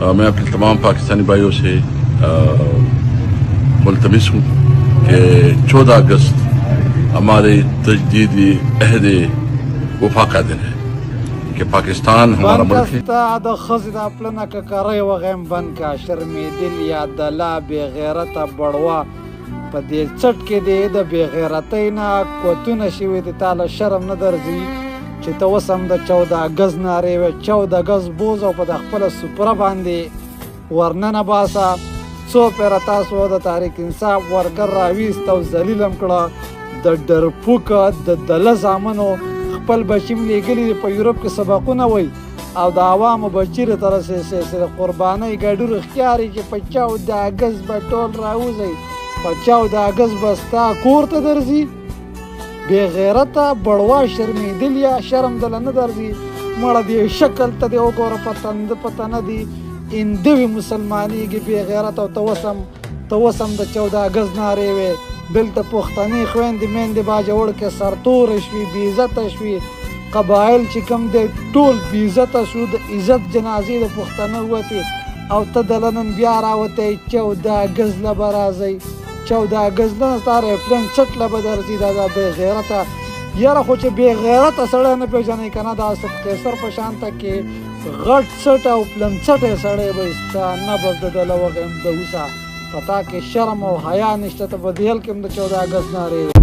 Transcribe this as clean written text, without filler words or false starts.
मैं अपने तमाम पाकिस्तानी भाइयों से मुल्तमिस हूँ कि 14 अगस्त हमारे तजदीदी अहद वफा का दिन है कि पाकिस्तान हमारा मुल्क है. د ښځې د پلنه ککرۍ وغیم بند کا شرمېدل یا دلا بې غیرته بړوا په دې څټ کې دی د بې غیرتۍ نه کوتونه شوي دي تاله شرم نه درځي چې ته اوس هم د 14 ګز نارې وې 14 ګز بوز او په د خپله سوپره باندې ورننه باسه څو پیره تاسو د تحریک انصاف ورکر راویست او ذلیل هم کړه د ډرپوکه د دله زامنو خپل بچیم لیږلي دي په یورپ کې سبقونه وایي او د عوامو بچي ته رسېږي د قربانۍ ګډو رښتیاري چې په 14 ګز به ټول راوځئ په 14 ګز به ستا کور ته درځي بې غیرته بړوا شرمېدل یا شرم دله نه درځي مړه دې شکل ته دې وګوره په تنده په تنه دي اندوي مسلمانېږي بې غیرته او ته اوس هم د 14 ګز نارې وې دلته پښتنې خویندې میندې باجوړ کې سرتوره شوي بې عزته شوي قبایل چې کوم دی ټول بې عزته شو د عزت جنازې د پښتنه ووتې او ته دله نن بیا راوتی 14 ګز له به راځئ 14 ګز نه ستا ریفلین څټ له به درځي دا بې غیرته یاره خو چې بې غیرته سړی نه پېژنئ که نه دا اسد قیصر په شانته کې غټ څټ او پلنڅټی سړی به ستا نبض د دله وغیم د اوسه په تا کې شرم او حیا نشته ته په دې حل کې هم د 14 ګز نارې